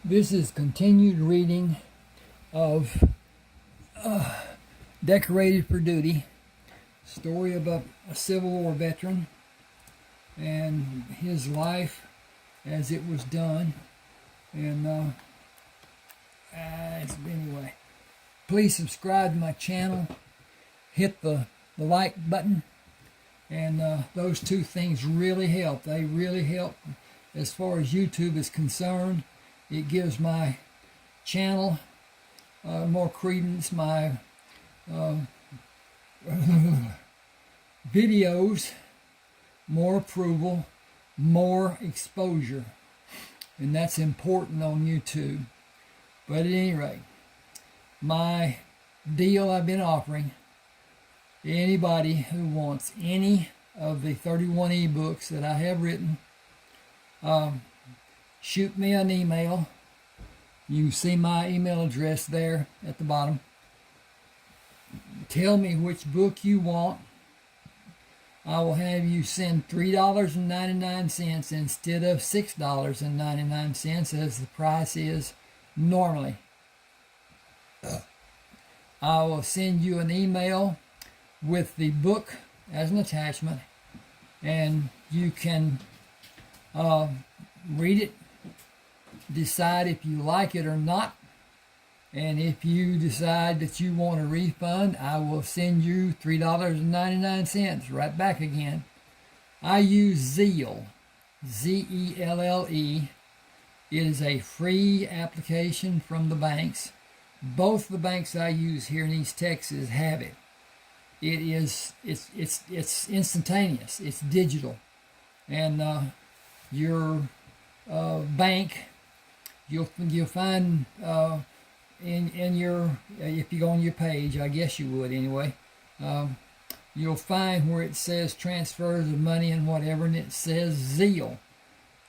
This is continued reading of Decorated for Duty, story of a Civil War veteran and his life as it was done. And anyway, please subscribe to my channel, hit the like button, and those two things really help. They really help as far as YouTube is concerned. It gives my channel more credence, my videos more approval, more exposure, and that's important on YouTube. But at any rate, my deal I've been offering, anybody who wants any of the 31 ebooks that I have written, shoot me an email. You see my email address there at the bottom. Tell me which book you want. I will have you send $3.99 instead of $6.99 as the price is normally. I will send you an email with the book as an attachment, and you can read it, decide if you like it or not, and if you decide that you want a refund, I will send you $3.99 right back again. I use Zelle, Z-E-L-L-E. It is a free application from the banks. Both the banks I use here in East Texas have it. It's instantaneous. It's digital, and your bank, you'll find in your, if you go on your page, I guess you would anyway, you'll find where it says transfers of money and whatever, and it says Zelle.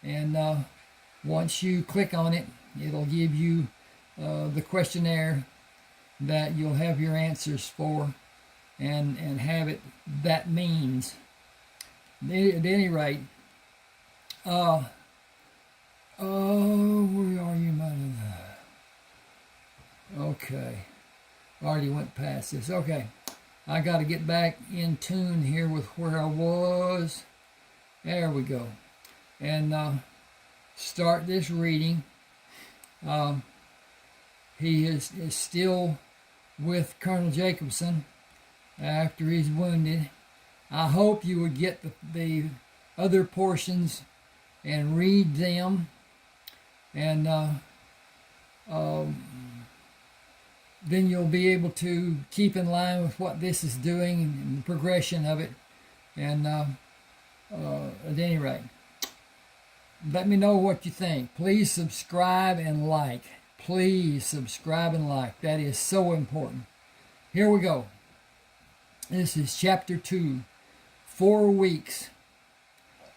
And once you click on it, it'll give you the questionnaire that you'll have your answers for, and have it that means. At any rate, where are you, mother? Okay, already went past this. Okay, I got to get back in tune here with where I was. There we go. And start this reading. He is still with Colonel Jacobson after he's wounded. I hope you would get the other portions and read them, and then you'll be able to keep in line with what this is doing and the progression of it. And at any rate, let me know what you think. Please subscribe and like. Please subscribe and like. That is so important. Here we go. This is chapter 2. 4 weeks.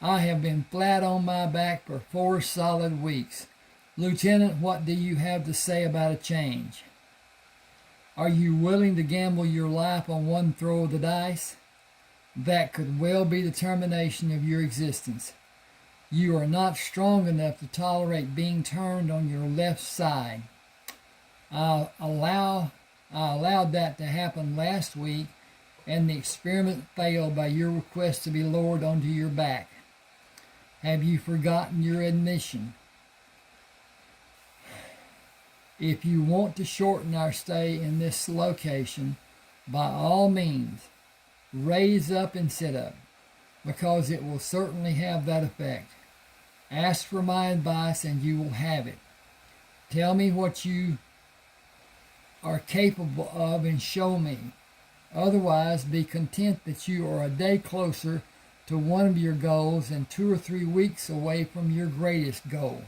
I have been flat on my back for 4 solid weeks. Lieutenant, what do you have to say about a change? Are you willing to gamble your life on one throw of the dice? That could well be the termination of your existence. You are not strong enough to tolerate being turned on your left side. I allowed that to happen last week, and the experiment failed by your request to be lowered onto your back. Have you forgotten your admission? If you want to shorten our stay in this location, by all means, raise up and sit up, because it will certainly have that effect. Ask for my advice and you will have it. Tell me what you are capable of and show me. Otherwise, be content that you are a day closer to one of your goals and 2 or 3 weeks away from your greatest goal.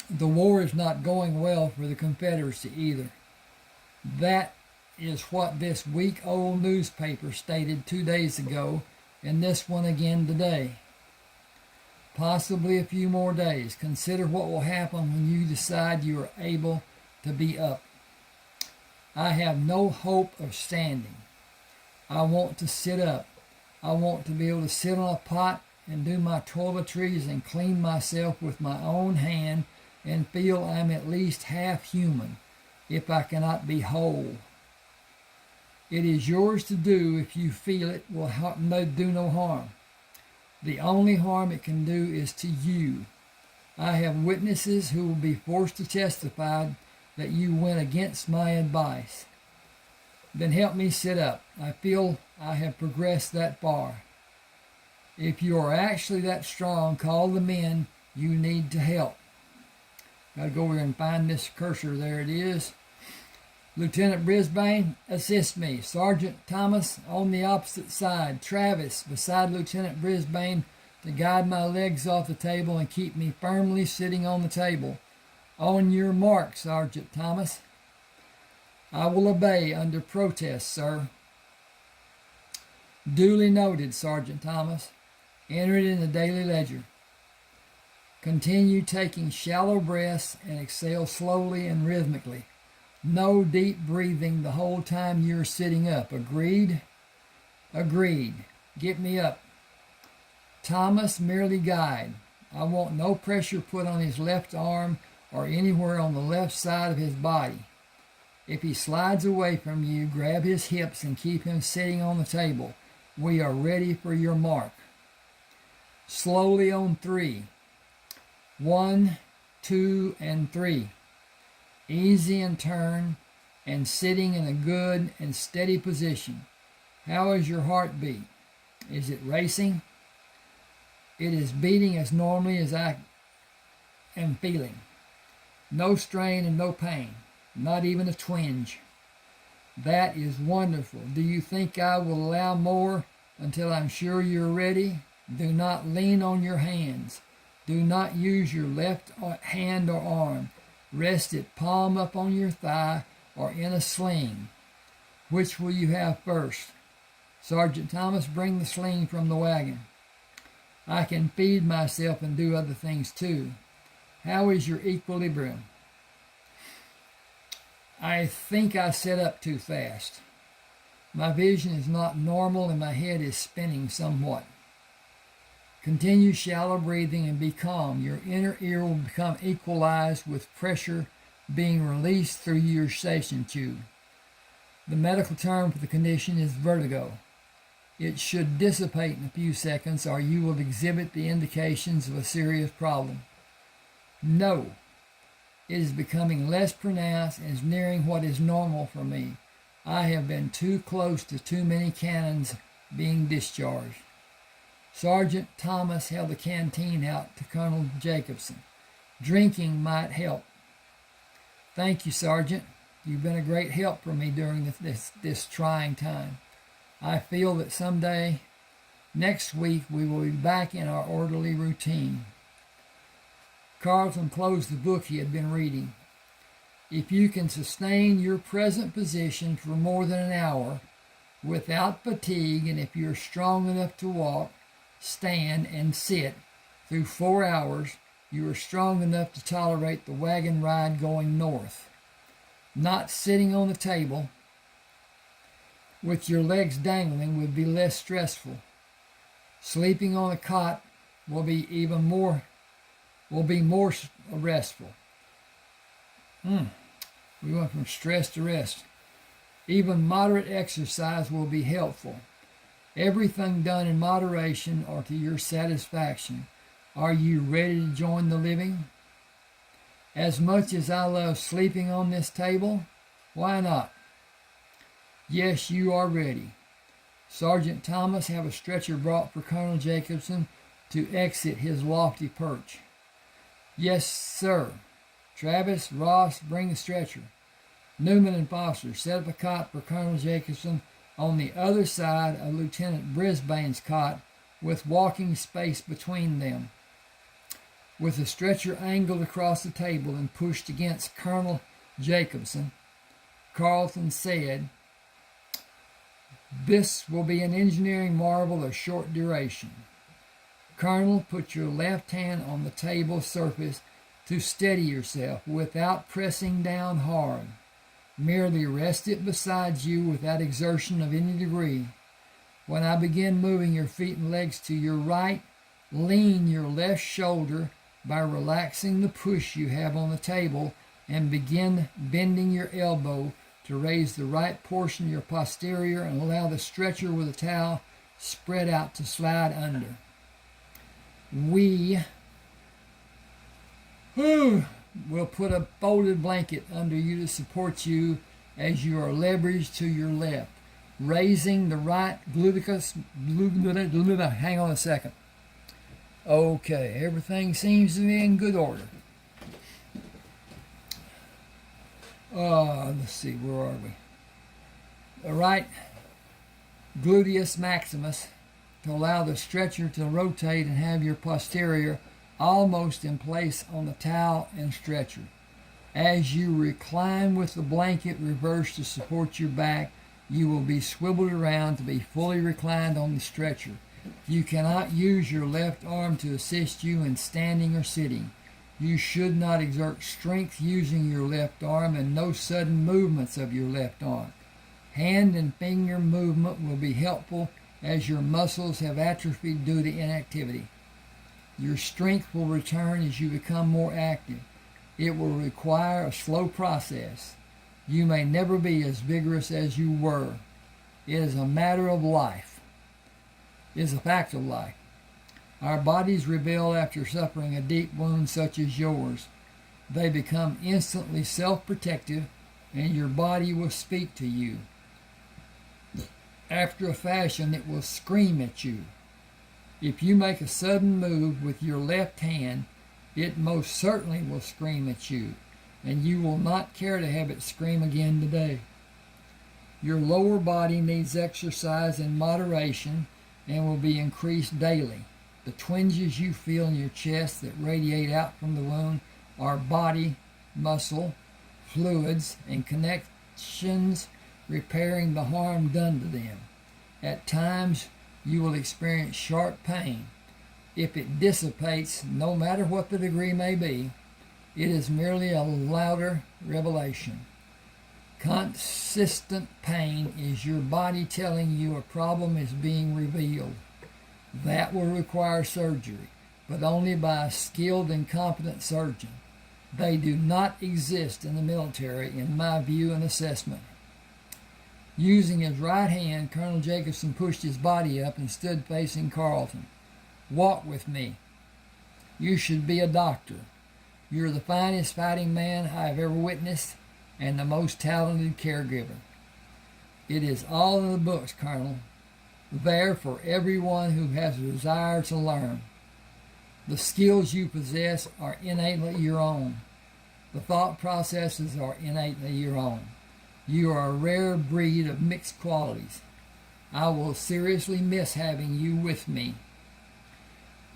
The war is not going well for the Confederacy either. That is what this week-old newspaper stated 2 days ago, and this one again today. Possibly a few more days. Consider what will happen when you decide you are able to be up. I have no hope of standing. I want to sit up. I want to be able to sit on a pot and do my toiletries and clean myself with my own hand and feel I'm at least half human, if I cannot be whole. It is yours to do if you feel it will do no harm. The only harm it can do is to you. I have witnesses who will be forced to testify that you went against my advice. Then help me sit up. I feel I have progressed that far. If you are actually that strong, call the men you need to help. Got to go over and find this cursor. There it is. Lieutenant Brisbane, assist me. Sergeant Thomas on the opposite side. Travis beside Lieutenant Brisbane to guide my legs off the table and keep me firmly sitting on the table. On your mark, Sergeant Thomas. I will obey under protest, sir. Duly noted, Sergeant Thomas. Enter it in the daily ledger. Continue taking shallow breaths and exhale slowly and rhythmically. No deep breathing the whole time you're sitting up. Agreed? Agreed. Get me up. Thomas, merely guide. I want no pressure put on his left arm or anywhere on the left side of his body. If he slides away from you, grab his hips and keep him sitting on the table. We are ready for your mark. Slowly on 3. 1, 2, and 3. Easy and turn and sitting in a good and steady position. How is your heartbeat? Is it racing? It is beating as normally as I am feeling. No strain and no pain, not even a twinge. That is wonderful. Do you think I will allow more until I'm sure you're ready? Do not lean on your hands. Do not use your left hand or arm. Rest it palm up on your thigh or in a sling. Which will you have first? Sergeant Thomas, bring the sling from the wagon. I can feed myself and do other things too. How is your equilibrium? I think I set up too fast. My vision is not normal and my head is spinning somewhat. Continue shallow breathing and be calm. Your inner ear will become equalized with pressure being released through your eustachian tube. The medical term for the condition is vertigo. It should dissipate in a few seconds or you will exhibit the indications of a serious problem. No, it is becoming less pronounced and is nearing what is normal for me. I have been too close to too many cannons being discharged. Sergeant Thomas held the canteen out to Colonel Jacobson. Drinking might help. Thank you, Sergeant. You've been a great help for me during this trying time. I feel that someday, next week, we will be back in our orderly routine. Carlton closed the book he had been reading. If you can sustain your present position for more than an hour without fatigue, and if you're strong enough to walk, stand, and sit through 4 hours, you are strong enough to tolerate the wagon ride going north. Not sitting on the table with your legs dangling would be less stressful. Sleeping on a cot will be more restful. We went from stress to rest. Even moderate exercise will be helpful. Everything done in moderation or to your satisfaction. Are you ready to join the living? As much as I love sleeping on this table, why not? Yes, you are ready. Sergeant Thomas, have a stretcher brought for Colonel Jacobson to exit his lofty perch. Yes, sir. Travis, Ross, bring the stretcher. Newman and Foster, set up a cot for Colonel Jacobson on the other side of Lieutenant Brisbane's cot with walking space between them. With the stretcher angled across the table and pushed against Colonel Jacobson, Carlton said, "This will be an engineering marvel of short duration. Colonel, put your left hand on the table surface to steady yourself without pressing down hard. Merely rest it beside you without exertion of any degree. When I begin moving your feet and legs to your right, lean your left shoulder by relaxing the push you have on the table and begin bending your elbow to raise the right portion of your posterior and allow the stretcher with the towel spread out to slide under. We will put a folded blanket under you to support you as you are leveraged to your left, raising the right gluteus. Hang on a second. Okay, everything seems to be in good order. Let's see, where are we? The right gluteus maximus to allow the stretcher to rotate and have your posterior almost in place on the towel and stretcher. As you recline with the blanket reversed to support your back, you will be swiveled around to be fully reclined on the stretcher. You cannot use your left arm to assist you in standing or sitting. You should not exert strength using your left arm and no sudden movements of your left arm. Hand and finger movement will be helpful as your muscles have atrophied due to inactivity. Your strength will return as you become more active. It will require a slow process. You may never be as vigorous as you were. It is a matter of life. It is a fact of life. Our bodies rebel after suffering a deep wound such as yours. They become instantly self-protective, and your body will speak to you. After a fashion, it will scream at you. If you make a sudden move with your left hand, it most certainly will scream at you, and you will not care to have it scream again today. Your lower body needs exercise in moderation and will be increased daily. The twinges you feel in your chest that radiate out from the wound are body, muscle, fluids, and connections repairing the harm done to them. At times, you will experience sharp pain. If it dissipates, no matter what the degree may be, it is merely a louder revelation. Consistent pain is your body telling you a problem is being revealed. That will require surgery, but only by a skilled and competent surgeon. They do not exist in the military, in my view and assessment. Using his right hand, Colonel Jacobson pushed his body up and stood facing Carlton. Walk with me. You should be a doctor. You're the finest fighting man I have ever witnessed and the most talented caregiver. It is all in the books, Colonel, there for everyone who has a desire to learn. The skills you possess are innately your own. The thought processes are innately your own. You are a rare breed of mixed qualities. I will seriously miss having you with me.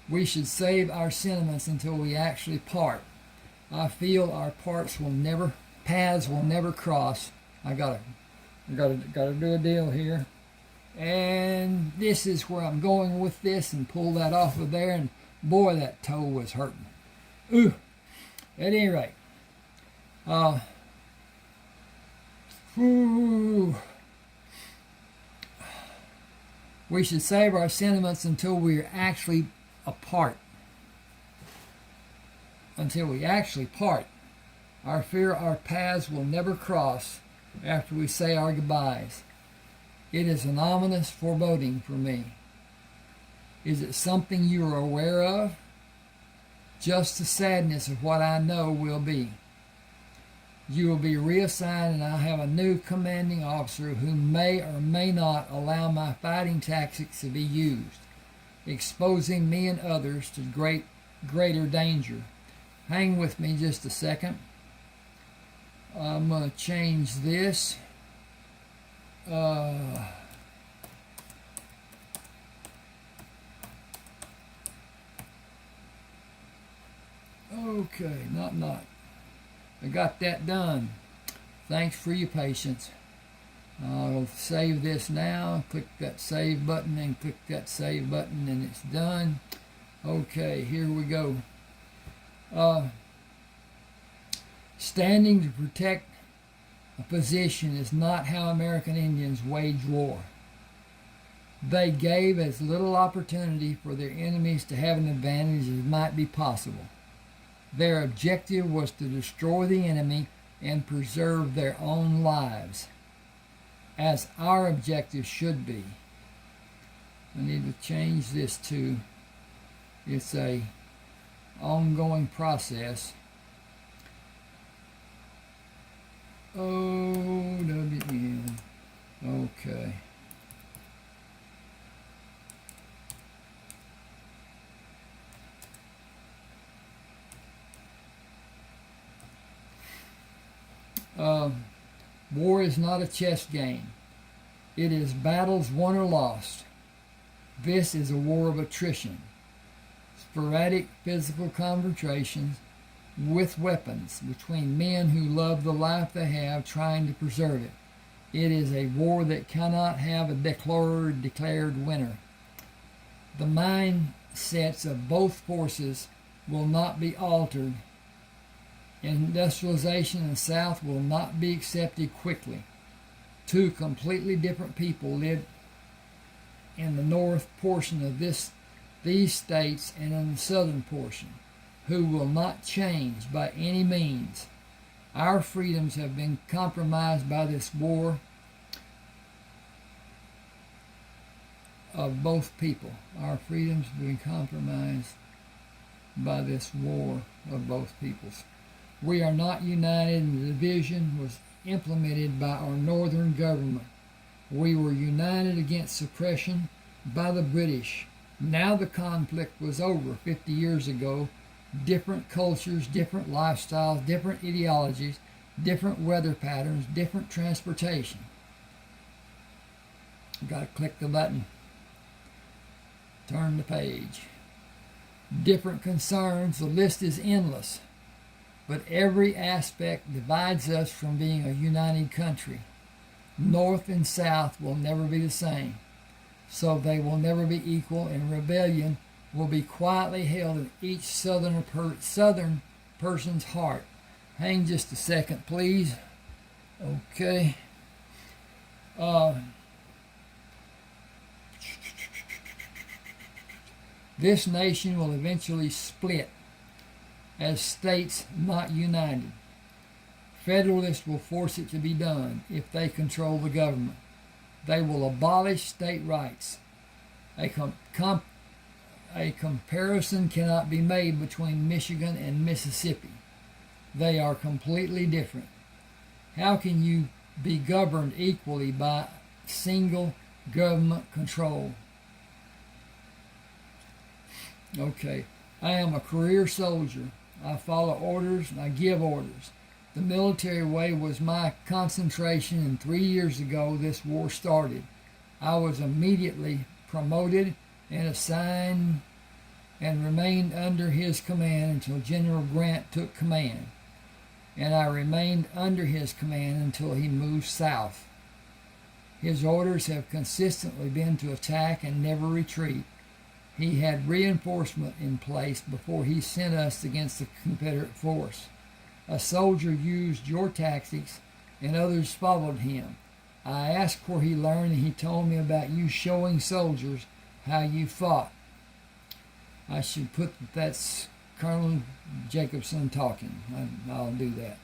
We should save our sentiments until we actually part. I feel our paths will never cross. I gotta do a deal here. And this is where I'm going with this, and pull that off of there, and boy, that toe was hurting. Ooh. At any rate, we should save our sentiments until we are actually apart. Until we actually part. I fear our paths will never cross after we say our goodbyes. It is an ominous foreboding for me. Is it something you are aware of? Just the sadness of what I know will be. You will be reassigned, and I'll have a new commanding officer who may or may not allow my fighting tactics to be used, exposing me and others to greater danger. Hang with me just a second. I'm going to change this. Okay, not. I got that done. Thanks for your patience. I'll save this now. Click that save button and click that save button, and it's done. Okay, here we go. Standing to protect a position is not how American Indians wage war. They gave as little opportunity for their enemies to have an advantage as might be possible. Their objective was to destroy the enemy and preserve their own lives, as our objective should be. I need to change this to, it's a ongoing process. OWN. Okay. War is not a chess game. It is battles won or lost. This is a war of attrition. Sporadic physical confrontations with weapons between men who love the life they have, trying to preserve it. It is a war that cannot have a declared winner. The mindsets of both forces will not be altered. Industrialization in the South will not be accepted quickly. Two completely different people live in the north portion of these states and in the southern portion, who will not change by any means. Our freedoms have been compromised by this war of both people. Our freedoms have been compromised by this war of both peoples. We are not united, and the division was implemented by our northern government. We were united against suppression by the British. Now the conflict was over 50 years ago. Different cultures, different lifestyles, different ideologies, different weather patterns, different transportation. Got to click the button. Turn the page. Different concerns. The list is endless. But every aspect divides us from being a united country. North and South will never be the same, so they will never be equal, and rebellion will be quietly held in each southern person's heart. Hang just a second, please. Okay. This nation will eventually split as states not united. Federalists will force it to be done if they control the government. They will abolish state rights. A comparison cannot be made between Michigan and Mississippi. They are completely different. How can you be governed equally by single government control? Okay, I am a career soldier. I follow orders and I give orders. The military way was my concentration, and 3 years ago this war started. I was immediately promoted and assigned and remained under his command until General Grant took command. And I remained under his command until he moved south. His orders have consistently been to attack and never retreat. He had reinforcement in place before he sent us against the Confederate force. A soldier used your tactics and others followed him. I asked where he learned, and he told me about you showing soldiers how you fought. I should put that's Colonel Jacobson talking. I'll do that.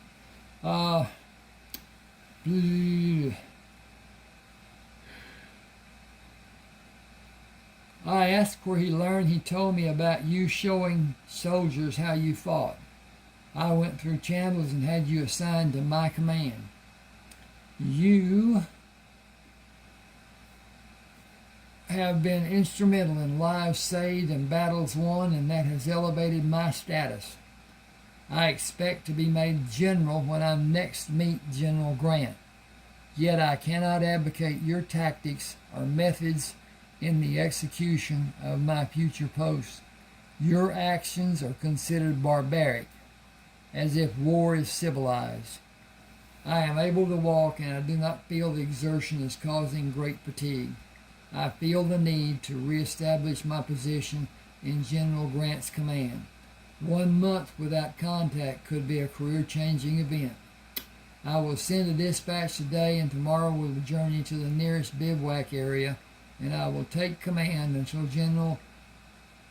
I asked where he learned. He told me about you showing soldiers how you fought. I went through channels and had you assigned to my command. You have been instrumental in lives saved and battles won, and that has elevated my status. I expect to be made general when I next meet General Grant. Yet I cannot advocate your tactics or methods in the execution of my future post. Your actions are considered barbaric, as if war is civilized. I am able to walk, and I do not feel the exertion is causing great fatigue. I feel the need to reestablish my position in General Grant's command. 1 month without contact could be a career-changing event. I will send a dispatch today, and tomorrow we will journey to the nearest bivouac area, and I will take command until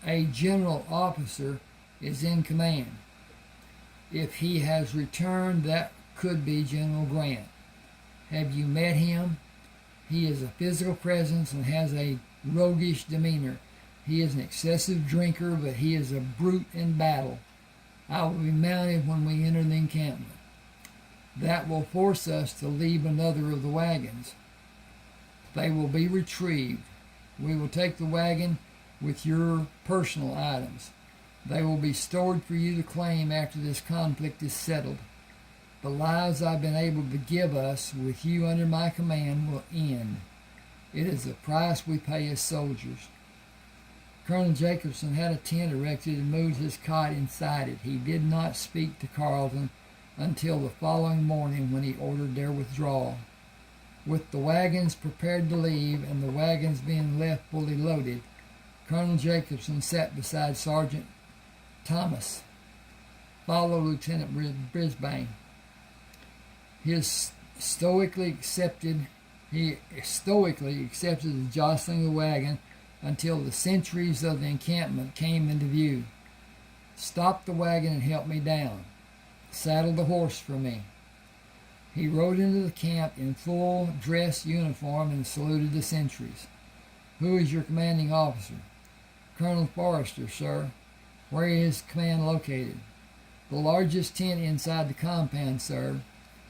a general officer is in command. If he has returned, that could be General Grant. Have you met him? He is a physical presence and has a roguish demeanor. He is an excessive drinker, but he is a brute in battle. I will be mounted when we enter the encampment. That will force us to leave another of the wagons. They will be retrieved. We will take the wagon with your personal items. They will be stored for you to claim after this conflict is settled. The lives I've been able to give us with you under my command will end. It is the price we pay as soldiers. Colonel Jacobson had a tent erected and moved his cot inside it. He did not speak to Carleton until the following morning, when he ordered their withdrawal. With the wagons prepared to leave and the wagons being left fully loaded, Colonel Jacobson sat beside Sergeant Thomas, followed Lieutenant Brisbane. He stoically accepted the jostling of the wagon until the sentries of the encampment came into view. Stop the wagon and help me down. Saddle the horse for me. He rode into the camp in full dress uniform and saluted the sentries. Who is your commanding officer? Colonel Forrester, sir. Where is command located? The largest tent inside the compound, sir.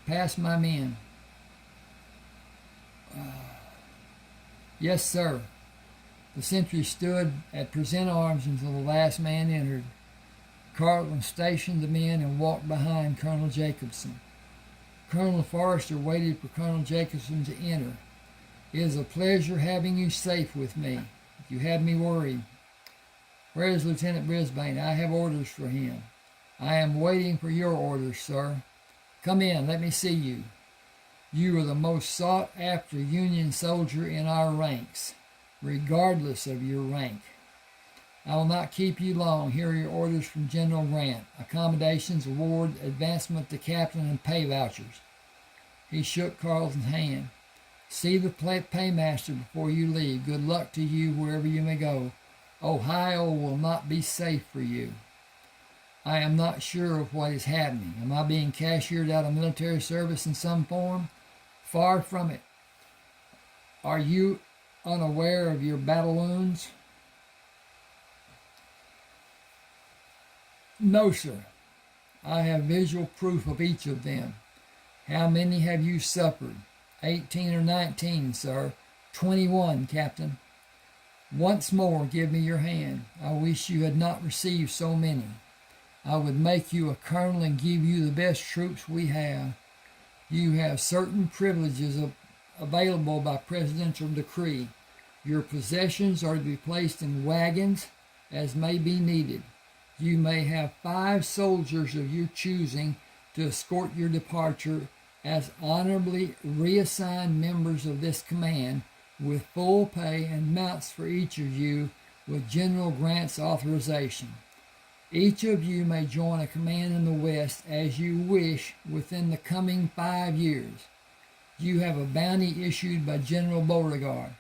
Pass my men. Yes, sir. The sentry stood at present arms until the last man entered. Carleton stationed the men and walked behind Colonel Jacobson. Colonel Forrester waited for Colonel Jacobson to enter. It is a pleasure having you safe with me. You had me worried. Where is Lieutenant Brisbane? I have orders for him. I am waiting for your orders, sir. Come in, let me see you. You are the most sought-after Union soldier in our ranks, regardless of your rank. I will not keep you long. Here are your orders from General Grant. Accommodations, award, advancement to captain, and pay vouchers. He shook Carleton's hand. See the paymaster before you leave. Good luck to you wherever you may go. Ohio will not be safe for you. I am not sure of what is happening. Am I being cashiered out of military service in some form? Far from it. Are you unaware of your battle wounds? No, sir. I have visual proof of each of them. How many have you suffered? 18 or 19, sir. 21, Captain. Once more, give me your hand. I wish you had not received so many. I would make you a colonel and give you the best troops we have. You have certain privileges available by presidential decree. Your possessions are to be placed in wagons as may be needed. You may have 5 soldiers of your choosing to escort your departure as honorably reassigned members of this command, with full pay and mounts for each of you with General Grant's authorization. Each of you may join a command in the West as you wish within the coming 5 years. You have a bounty issued by General Beauregard.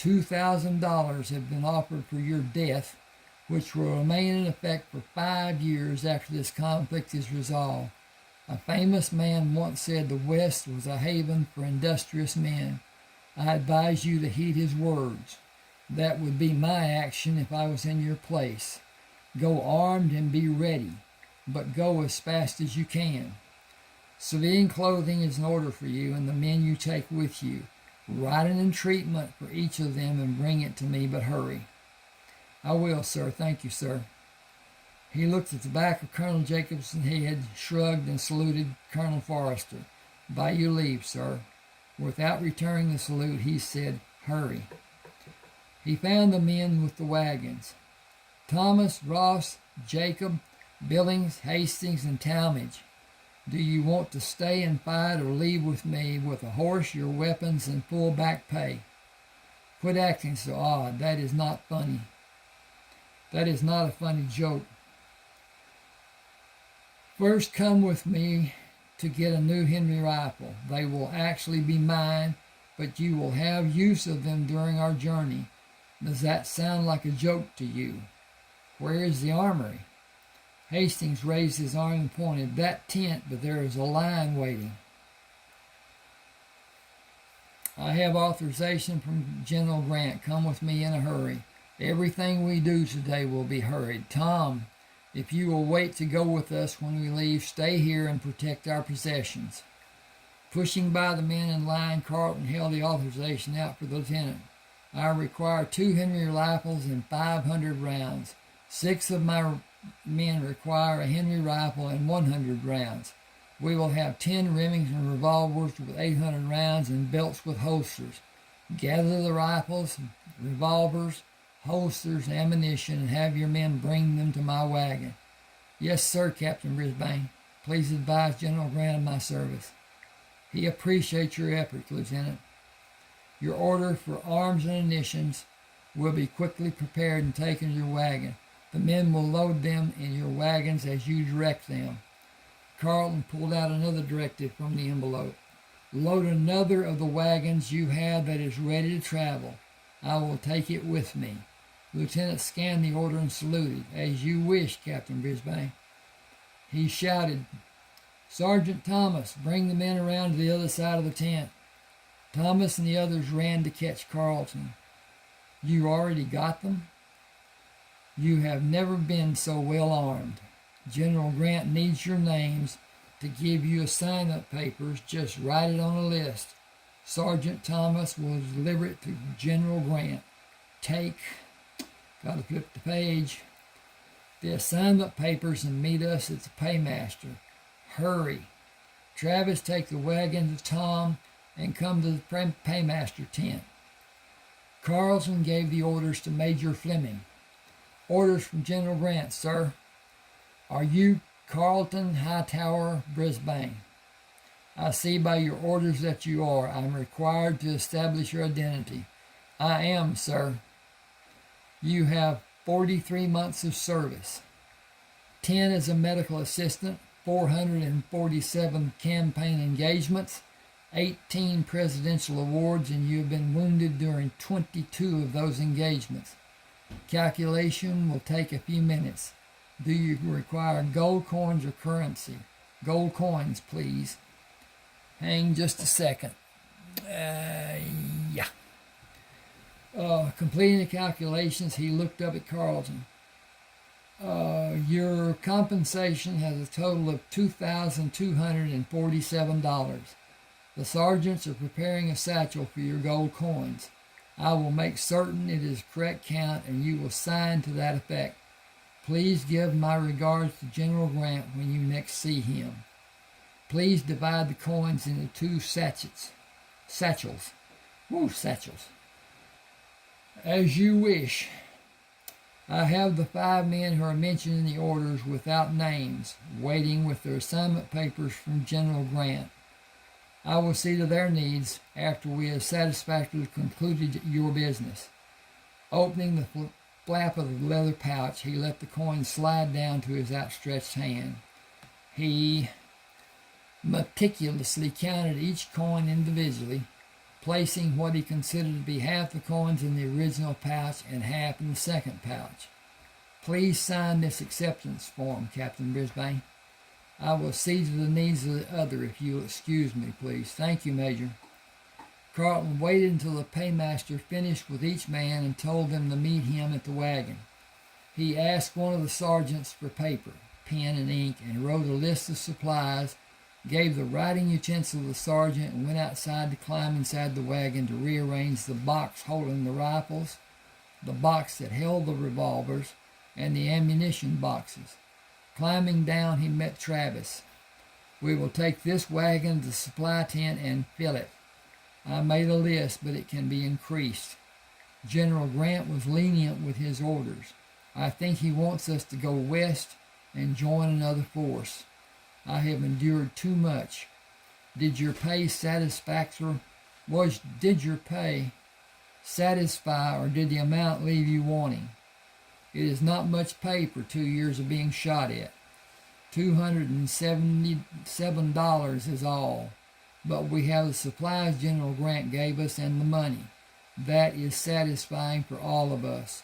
$2,000 have been offered for your death, which will remain in effect for 5 years after this conflict is resolved. A famous man once said the West was a haven for industrious men. I advise you to heed his words. That would be my action if I was in your place. Go armed and be ready, but go as fast as you can. Civilian clothing is in order for you and the men you take with you. Writing and treatment for each of them and bring it to me, but hurry. I will, sir. Thank you, sir. He looked at the back of Colonel Jacobson's head, shrugged, and saluted Colonel Forrester. By your leave, sir. Without returning the salute, he said, hurry. He found the men with the wagons. Thomas, Ross, Jacob, Billings, Hastings, and Talmadge. Do you want to stay and fight or leave with me with a horse, your weapons, and full back pay? Quit acting so odd. That is not funny. That is not a funny joke. First, come with me to get a new Henry rifle. They will actually be mine, but you will have use of them during our journey. Does that sound like a joke to you? Where is the armory? Hastings raised his arm and pointed. That tent, but there is a line waiting. I have authorization from General Grant. Come with me in a hurry. Everything we do today will be hurried. Tom, if you will wait to go with us when we leave, stay here and protect our possessions. Pushing by the men in line, Carlton held the authorization out for the lieutenant. I require 2 Henry rifles and 500 rounds. 6 of my men require a Henry rifle and 100 rounds. We will have 10 Remington revolvers with 800 rounds and belts with holsters. Gather the rifles, revolvers, holsters, ammunition, and have your men bring them to my wagon. Yes, sir, Captain Brisbane. Please advise General Grant of my service. He appreciates your efforts, Lieutenant. Your order for arms and munitions will be quickly prepared and taken to your wagon. The men will load them in your wagons as you direct them. Carlton pulled out another directive from the envelope. Load another of the wagons you have that is ready to travel. I will take it with me. Lieutenant scanned the order and saluted. As you wish, Captain Brisbane. He shouted, Sergeant Thomas, bring the men around to the other side of the tent. Thomas and the others ran to catch Carlton. You already got them? You have never been so well armed. General Grant needs your names to give you assignment papers. Just write it on a list. Sergeant Thomas will deliver it to General Grant. Gotta flip the page. The assignment papers and meet us at the paymaster. Hurry. Travis, take the wagon to Tom and come to the paymaster tent. Carlton gave the orders to Major Fleming. Orders from General Grant, sir. Are you Carlton Hightower Brisbane? I see by your orders that you are. I am required to establish your identity. I am, sir. You have 43 months of service. 10 as a medical assistant, 447 campaign engagements, 18 presidential awards, and you have been wounded during 22 of those engagements. Calculation will take a few minutes. Do you require gold coins or currency? Gold coins, please. Hang just a second. Yeah. Completing the calculations, he looked up at Carlton. Your compensation has a total of $2,247. The sergeants are preparing a satchel for your gold coins. I will make certain it is correct count and you will sign to that effect. Please give my regards to General Grant when you next see him. Please divide the coins into 2 satchels. Satchels. As you wish. I have the 5 men who are mentioned in the orders without names, waiting with their assignment papers from General Grant. I will see to their needs after we have satisfactorily concluded your business. Opening the flap of the leather pouch, he let the coins slide down to his outstretched hand. He meticulously counted each coin individually, placing what he considered to be half the coins in the original pouch and half in the second pouch. Please sign this acceptance form, Captain Brisbane. I will see to the needs of the other if you'll excuse me, please. Thank you, Major. Carlton waited until the paymaster finished with each man and told them to meet him at the wagon. He asked one of the sergeants for paper, pen, and ink, and wrote a list of supplies, gave the writing utensil to the sergeant, and went outside to climb inside the wagon to rearrange the box holding the rifles, the box that held the revolvers, and the ammunition boxes. Climbing down, he met Travis. We will take this wagon to the supply tent and fill it. I made a list, but it can be increased. General Grant was lenient with his orders. I think he wants us to go west and join another force. I have endured too much. Did your pay satisfy, or did the amount leave you wanting? It is not much pay for 2 years of being shot at. $277 is all. But we have the supplies General Grant gave us and the money. That is satisfying for all of us.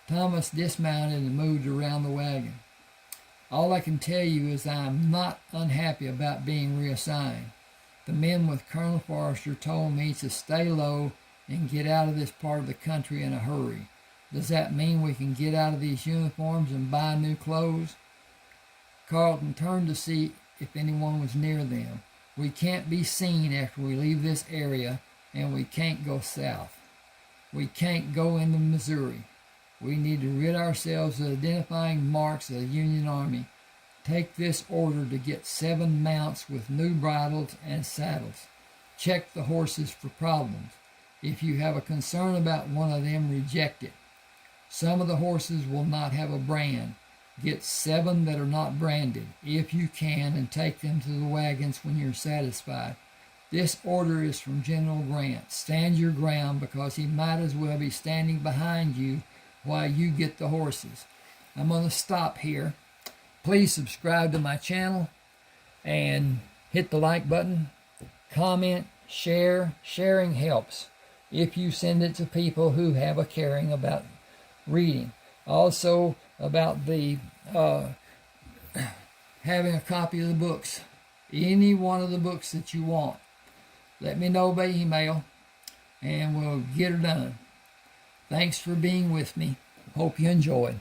Thomas dismounted and moved around the wagon. All I can tell you is I am not unhappy about being reassigned. The men with Colonel Forrester told me to stay low and get out of this part of the country in a hurry. Does that mean we can get out of these uniforms and buy new clothes? Carlton turned to see if anyone was near them. We can't be seen after we leave this area, and we can't go south. We can't go into Missouri. We need to rid ourselves of identifying marks of the Union Army. Take this order to get 7 mounts with new bridles and saddles. Check the horses for problems. If you have a concern about one of them, reject it. Some of the horses will not have a brand. Get 7 that are not branded, if you can, and take them to the wagons when you're satisfied. This order is from General Grant. Stand your ground, because he might as well be standing behind you while you get the horses. I'm going to stop here. Please subscribe to my channel and hit the like button. Comment, share. Sharing helps if you send it to people who have a caring about reading. Also about the having a copy of the books. Any one of the books that you want. Let me know by email and we'll get her done. Thanks for being with me. Hope you enjoyed.